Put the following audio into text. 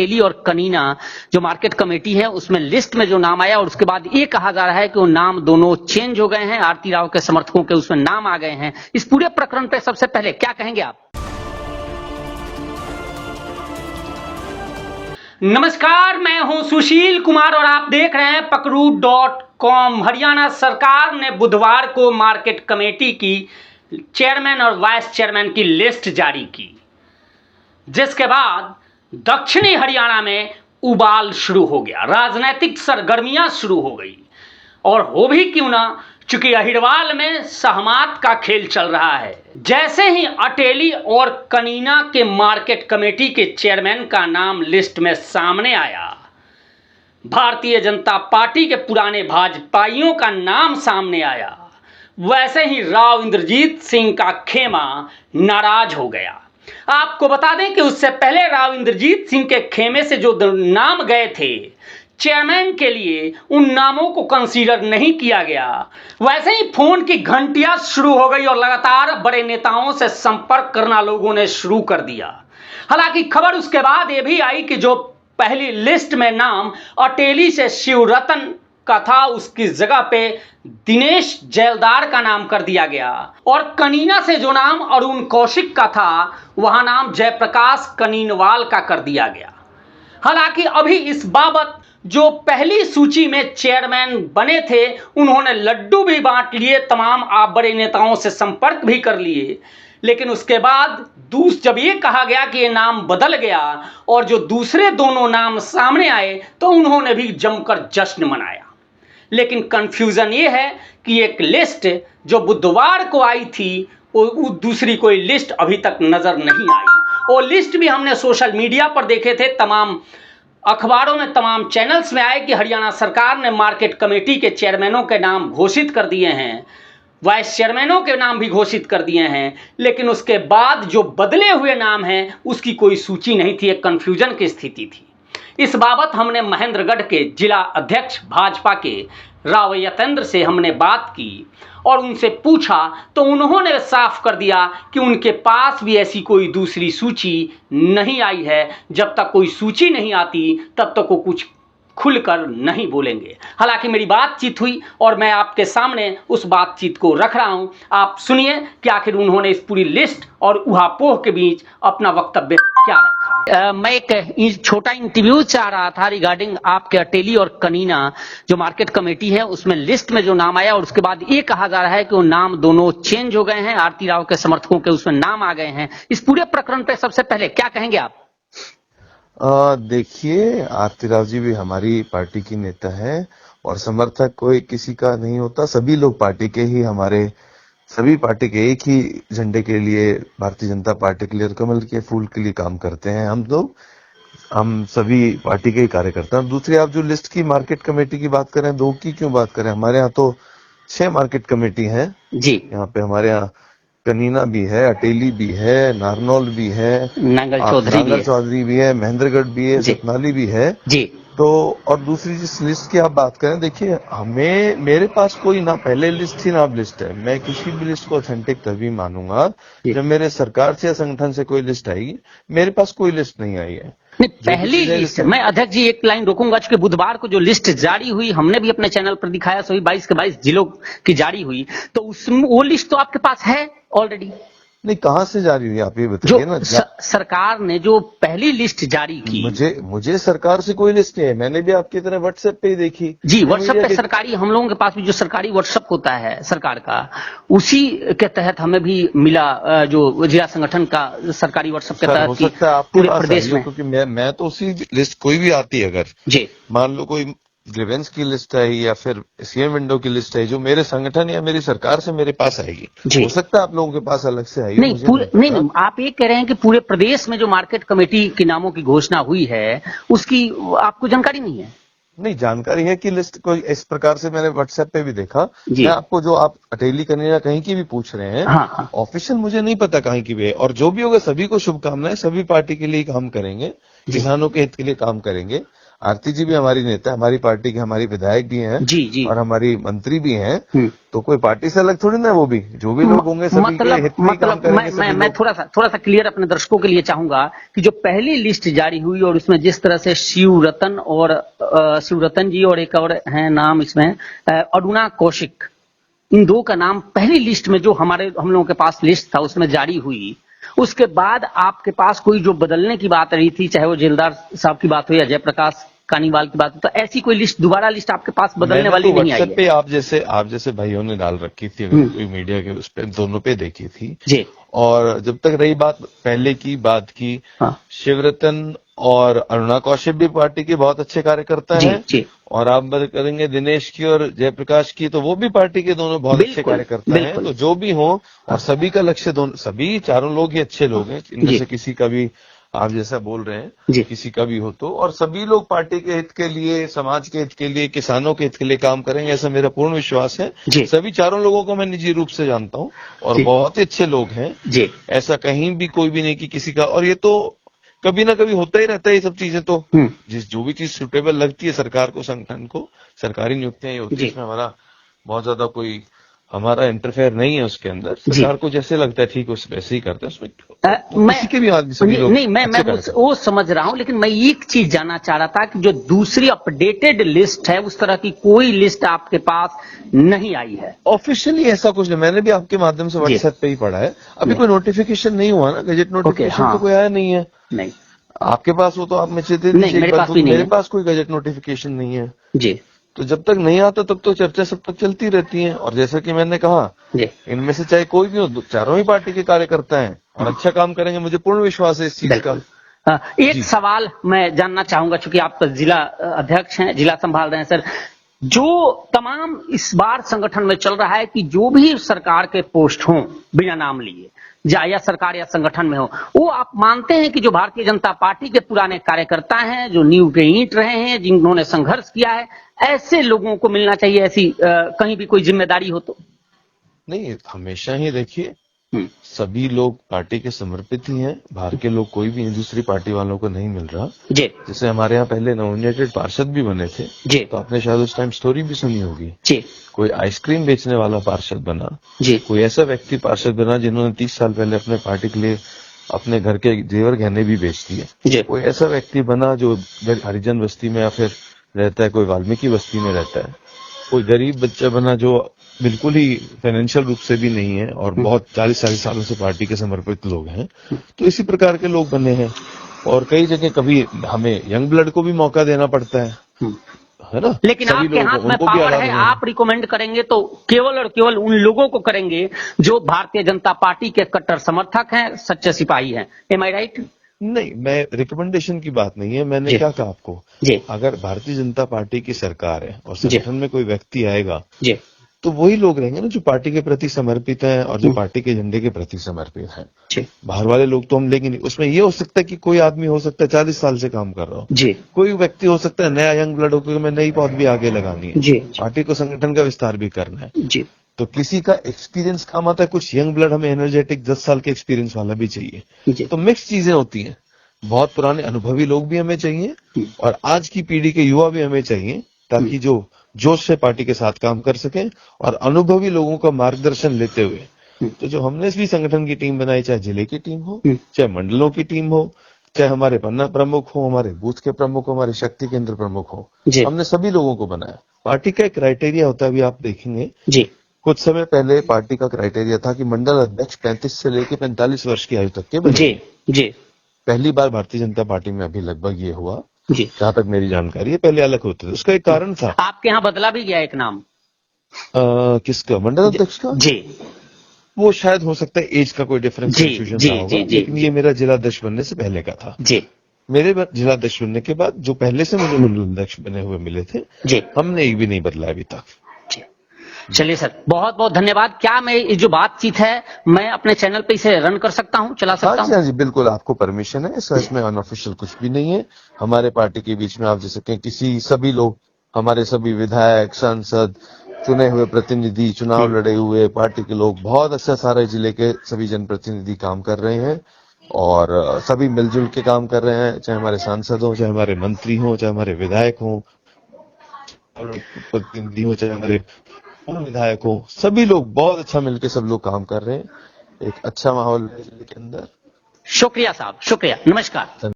अटेली और कनीना जो market committee है उसमें लिस्ट में जो नाम आया और उसके बाद ये कहा जा रहा है कि वो नाम दोनों चेंज हो गए हैं, आरती राव के समर्थकों के उसमें नाम आ गए हैं। इस पूरे प्रकरण पे सबसे पहले क्या कहेंगे आप? नमस्कार, मैं हूं सुशील कुमार और आप देख रहे हैं पकड़ू.com। हरियाणा सरकार ने बुधवार को मार्केट कमेटी की चेयरमैन और वाइस चेयरमैन की लिस्ट जारी की, जिसके बाद दक्षिणी हरियाणा में उबाल शुरू हो गया, राजनीतिक सरगर्मियां शुरू हो गई। और हो भी क्यों ना, चूंकि अहिरवाल में सहमात का खेल चल रहा है। जैसे ही अटेली और कनीना के मार्केट कमेटी के चेयरमैन का नाम लिस्ट में सामने आया, भारतीय जनता पार्टी के पुराने भाजपाइयों का नाम सामने आया, वैसे ही राव इंद्रजीत सिंह का खेमा नाराज हो गया। आपको बता दें कि उससे पहले राव इंद्रजीत सिंह के खेमे से जो नाम गए थे चेयरमैन के लिए, उन नामों को कंसीडर नहीं किया गया। वैसे ही फोन की घंटियां शुरू हो गई और लगातार बड़े नेताओं से संपर्क करना लोगों ने शुरू कर दिया। हालांकि खबर उसके बाद यह भी आई कि जो पहली लिस्ट में नाम अटेली से शिवरतन का था, उसकी जगह पे दिनेश जैलदार का नाम कर दिया गया और कनीना से जो नाम अरुण कौशिक का था, वहां नाम जयप्रकाश कनीनवाल का कर दिया गया। हालांकि अभी इस बाबत जो पहली सूची में चेयरमैन बने थे, उन्होंने लड्डू भी बांट लिए, तमाम बड़े नेताओं से संपर्क भी कर लिए। लेकिन उसके बाद जब ये कहा गया कि ये नाम बदल गया और जो दूसरे दोनों नाम सामने आए, तो उन्होंने भी जमकर जश्न मनाया। लेकिन कंफ्यूजन ये है कि एक लिस्ट जो बुधवार को आई थी, वो दूसरी कोई लिस्ट अभी तक नजर नहीं आई। और लिस्ट भी हमने सोशल मीडिया पर देखे थे, तमाम अखबारों में, तमाम चैनल्स में आए कि हरियाणा सरकार ने मार्केट कमेटी के चेयरमैनों के नाम घोषित कर दिए हैं, वाइस चेयरमैनों के नाम भी घोषित कर दिए हैं। लेकिन उसके बाद जो बदले हुए नाम हैं उसकी कोई सूची नहीं थी, एक कंफ्यूजन की स्थिति थी। इस बाबत हमने महेंद्रगढ़ के जिला अध्यक्ष भाजपा के राव यतेंद्र से हमने बात की और उनसे पूछा, तो उन्होंने साफ कर दिया कि उनके पास भी ऐसी कोई दूसरी सूची नहीं आई है। जब तक कोई सूची नहीं आती तब तक वो कुछ खुलकर नहीं बोलेंगे। हालांकि मेरी बातचीत हुई और मैं आपके सामने उस बातचीत को रख रहा हूं। आप सुनिए कि आखिर उन्होंने इस पूरी लिस्ट और उहापोह के बीच अपना वक्तव्य क्या रखा। मैं एक छोटा इंटरव्यू चाह रहा था रिगार्डिंग आपके अटेली और कनीना जो मार्केट कमेटी है उसमें लिस्ट में जो नाम आया और उसके बाद ये कहा जा रहा है कि वो नाम दोनों चेंज हो गए हैं, आरती राव के समर्थकों के उसमें नाम आ गए हैं। इस पूरे प्रकरण पे सबसे पहले क्या कहेंगे आप? देखिए, आरती राव जी भी हमारी पार्टी की नेता है और समर्थक कोई किसी का नहीं होता। सभी लोग पार्टी के ही, हमारे सभी पार्टी के एक ही झंडे के लिए, भारतीय जनता पार्टी के लिए और कमल के फूल के लिए काम करते हैं। हम सभी पार्टी के ही कार्यकर्ता हैं। दूसरी, आप जो लिस्ट की मार्केट कमेटी की बात करें, दो की क्यों बात करें? हमारे यहाँ तो 6 मार्केट कमेटी है जी। यहाँ पे हमारे यहाँ कनीना भी है, अटेली भी है, नारनौल भी है, नांगल चौधरी भी है, महेंद्रगढ़ भी है, सतनाली भी है जी। तो और दूसरी जिस लिस्ट की आप बात करें, देखिए मेरे पास कोई ना पहले लिस्ट थी ना अब लिस्ट है। मैं किसी भी लिस्ट को ऑथेंटिक तभी मानूंगा जब मेरे सरकार से या संगठन से कोई लिस्ट आएगी। मेरे पास कोई लिस्ट नहीं आई है। पहली लिस्ट, मैं अध्यक्ष जी एक लाइन रोकूंगा, क्योंकि बुधवार को जो लिस्ट जारी हुई, हमने भी अपने चैनल पर दिखाया, सभी 22 के 22 जिलों की जारी हुई, तो उसमें वो लिस्ट तो आपके पास है ऑलरेडी? नहीं, कहाँ से जारी हुई आप ये बताइए ना। सरकार ने जो पहली लिस्ट जारी की, मुझे सरकार से कोई लिस्ट नहीं है। मैंने भी आपकी तरह व्हाट्सएप पे ही देखी जी। व्हाट्सएप पे सरकारी, हम लोगों के पास भी जो सरकारी व्हाट्सएप होता है सरकार का, उसी के तहत हमें भी मिला, जो जिला संगठन का सरकारी व्हाट्सएप के तहत। हो सकता है आपके प्रदेश में, क्योंकि मैं तो उसी लिस्ट, कोई भी आती है अगर जी, मान लो कोई ग्रीवेंस की लिस्ट है या फिर सीएम विंडो की लिस्ट है जो मेरे संगठन या मेरी सरकार से मेरे पास आएगी, हो सकता है आप लोगों के पास अलग से आएगी। नहीं, आप ये कह रहे हैं कि पूरे प्रदेश में जो मार्केट कमेटी के नामों की घोषणा हुई है उसकी आपको जानकारी नहीं है? नहीं, जानकारी है कि लिस्ट कोई इस प्रकार से मैंने व्हाट्सएप पे भी देखा। मैं आपको जो आप अटेली कनीना कहीं की भी पूछ रहे हैं, ऑफिशियल मुझे नहीं पता कहीं की भी है। और जो भी होगा सभी को शुभकामनाएं, सभी पार्टी के लिए काम करेंगे, किसानों के हित के लिए काम करेंगे। आरती जी भी हमारी नेता, हमारी पार्टी के हमारी विधायक भी हैं जी जी। और हमारी मंत्री भी हैं। तो कोई पार्टी से अलग थोड़ी ना, वो भी जो भी लोग होंगे सभी के हित में ही काम करेंगे सभी मैं लोग। थोड़ा सा क्लियर अपने दर्शकों के लिए चाहूंगा कि जो पहली लिस्ट जारी हुई और उसमें जिस तरह से शिवरतन जी और एक और है नाम इसमें अरुणा कौशिक, इन दो का नाम पहली लिस्ट में जो हम लोगों के पास लिस्ट था उसमें जारी हुई, उसके बाद आपके पास कोई जो बदलने की बात रही थी, चाहे वो जेलदार साहब की बात हो या जयप्रकाश कानीवाल की बात हो, तो ऐसी कोई लिस्ट दोबारा लिस्ट आपके पास बदलने वाली नहीं आई है? पे आप जैसे भाइयों ने डाल रखी थी, कोई मीडिया के उस पे दोनों पे देखी थी जी। और जब तक रही बात पहले की बात की, हाँ। शिवरतन और अरुणा कौशिक भी पार्टी के बहुत अच्छे कार्यकर्ता जी, हैं जी। और आप बात करेंगे दिनेश की और जयप्रकाश की, तो वो भी पार्टी के दोनों बहुत अच्छे कार्यकर्ता हैं। तो जो भी हो और सभी का लक्ष्य सभी चारों लोग ही अच्छे लोग हैं, इनमें से किसी का भी आप जैसा बोल रहे हैं किसी का भी हो तो, और सभी लोग पार्टी के हित के लिए, समाज के हित के लिए, किसानों के हित के लिए काम करेंगे, ऐसा मेरा पूर्ण विश्वास है। सभी चारों लोगों को मैं निजी रूप से जानता हूं और बहुत ही अच्छे लोग हैं। ऐसा कहीं भी कोई भी नहीं कि किसी का, और ये तो कभी ना कभी होता ही रहता है ये सब चीजें, तो जो भी चीज सुटेबल लगती है सरकार को, संगठन को, सरकारी नियुक्तियां ये होती है, इसमें हमारा बहुत ज्यादा कोई हमारा इंटरफेयर नहीं है उसके अंदर। सरकार को जैसे लगता है ठीक वैसे ही करते हैं, उसमें किसी के भी आदमी सभी लोग नहीं, मैं वो समझ रहा हूं, लेकिन मैं एक चीज जानना चाह रहा था कि जो दूसरी अपडेटेड लिस्ट है उस तरह की कोई लिस्ट आपके पास नहीं आई है? ऑफिशियली ऐसा कुछ नहीं, मैंने भी आपके माध्यम से व्हाट्सएप पे ही पढ़ा है, अभी कोई नोटिफिकेशन नहीं हुआ ना, गजट नोटिफिकेशन तो कोई आया नहीं है। नहीं, आपके पास हो तो आप मुझे दे दीजिए, मेरे पास कोई गजट नोटिफिकेशन नहीं है जी। तो जब तक नहीं आता तब तो चर्चा सब तक चलती रहती है। और जैसा कि मैंने कहा, इनमें से चाहे कोई भी हो, चारों ही पार्टी के कार्यकर्ता हैं और अच्छा काम करेंगे, मुझे पूर्ण विश्वास है इस चीज का। एक सवाल मैं जानना चाहूंगा, चूंकि आप जिला अध्यक्ष हैं, जिला संभाल रहे हैं सर, जो तमाम इस बार संगठन में चल रहा है कि जो भी सरकार के पोस्ट हों बिना नाम लिए, या सरकार या संगठन में हो, वो आप मानते हैं कि जो भारतीय जनता पार्टी के पुराने कार्यकर्ता हैं, जो नींव के ईंट रहे हैं, जिन्होंने संघर्ष किया है, ऐसे लोगों को मिलना चाहिए? ऐसी कहीं भी कोई जिम्मेदारी हो तो? नहीं, हमेशा ही देखिए सभी लोग पार्टी के समर्पित ही हैं, बाहर के लोग कोई भी दूसरी पार्टी वालों को नहीं मिल रहा। जैसे हमारे यहाँ पहले नॉमिनेटेड पार्षद भी बने थे, तो आपने शायद उस टाइम स्टोरी भी सुनी होगी। कोई आइसक्रीम बेचने वाला पार्षद बना, कोई ऐसा व्यक्ति पार्षद बना जिन्होंने 30 साल पहले अपने पार्टी के लिए अपने घर के जेवर गहने भी बेच दिए। कोई ऐसा व्यक्ति बना जो हरिजन बस्ती में या फिर रहता है, कोई वाल्मीकि बस्ती में रहता है। कोई गरीब बच्चा बना जो बिल्कुल ही फाइनेंशियल रूप से भी नहीं है और बहुत 40 सालों से पार्टी के समर्पित लोग हैं। तो इसी प्रकार के लोग बने हैं और कई जगह कभी हमें यंग ब्लड को भी मौका देना पड़ता है ना। लेकिन आपके हाथ में पावर है, आप रिकमेंड करेंगे तो केवल और केवल उन लोगों को करेंगे जो भारतीय जनता पार्टी के कट्टर समर्थक हैं, सच्चे सिपाही हैं। एम आई राइट? नहीं, मैं रिकमेंडेशन की बात नहीं है, मैंने क्या कहा आपको, अगर भारतीय जनता पार्टी की सरकार है और संगठन में कोई व्यक्ति आएगा तो वही लोग रहेंगे ना जो पार्टी के प्रति समर्पित हैं और जो पार्टी के झंडे के प्रति समर्पित हैं। बाहर वाले लोग तो हम लेंगे नहीं। उसमें ये हो सकता है कि कोई आदमी हो सकता है 40 साल से काम कर रहा हो, कोई व्यक्ति हो सकता है नया यंग ब्लड हो, क्योंकि मैं नई पौध भी आगे लगानी है, पार्टी को संगठन का विस्तार भी करना है। तो किसी का एक्सपीरियंस काम आता है, कुछ यंग ब्लड हमें एनर्जेटिक 10 साल के एक्सपीरियंस वाला भी चाहिए। तो मिक्स चीजें होती हैं, बहुत पुराने अनुभवी लोग भी हमें चाहिए और आज की पीढ़ी के युवा भी हमें चाहिए, ताकि जो जोश से पार्टी के साथ काम कर सके और अनुभवी लोगों का मार्गदर्शन लेते हुए। तो जो हमने भी संगठन की टीम बनाई, चाहे जिले की टीम हो, चाहे मंडलों की टीम हो, चाहे हमारे पन्ना प्रमुख हो, हमारे बूथ के प्रमुख हो, हमारे शक्ति केंद्र प्रमुख हो, हमने सभी लोगों को बनाया। पार्टी का एक क्राइटेरिया होता है, अभी आप देखेंगे कुछ समय पहले पार्टी का क्राइटेरिया था कि मंडल अध्यक्ष 35 से लेकर 45 वर्ष की आयु तक के बने। पहली बार भारतीय जनता पार्टी में अभी लगभग ये हुआ, जहां तक मेरी जानकारी है। पहले अलग होते थे, उसका एक कारण था। आपके यहाँ बदला भी गया एक नाम, किसका? मंडल अध्यक्ष का? वो शायद हो सकता है एज का कोई डिफरेंस कंफ्यूजन होगा, लेकिन ये मेरा जिला अध्यक्ष बनने से पहले का था। मेरे जिला अध्यक्ष बनने के बाद जो पहले से मुझे मंडल अध्यक्ष बने हुए मिले थे, हमने एक भी नहीं बदला अभी तक। चलिए सर, बहुत बहुत धन्यवाद। क्या मैं ये जो बातचीत है मैं अपने चैनल पे इसे रन कर सकता हूँ, चला सकता हूँ? हाँ जी, बिल्कुल आपको परमिशन है। इसमें अनऑफिशियल कुछ भी नहीं है। हमारे पार्टी के बीच में आप जैसे कहें सभी लोग, हमारे सभी विधायक, सांसद, चुने हुए प्रतिनिधि, चुनाव लड़े हुए पार्टी के लोग, बहुत अच्छा सारे जिले के सभी जनप्रतिनिधि काम कर रहे हैं। और सभी मिलजुल के काम कर रहे हैं, चाहे हमारे सांसद हो, चाहे हमारे मंत्री हो, चाहे हमारे विधायक हो और प्रतिनिधि हो, चाहे हमारे पूर्व विधायक हो, सभी लोग बहुत अच्छा मिलके सब लोग काम कर रहे हैं। एक अच्छा माहौल है जिले के अंदर। शुक्रिया साहब, शुक्रिया, नमस्कार।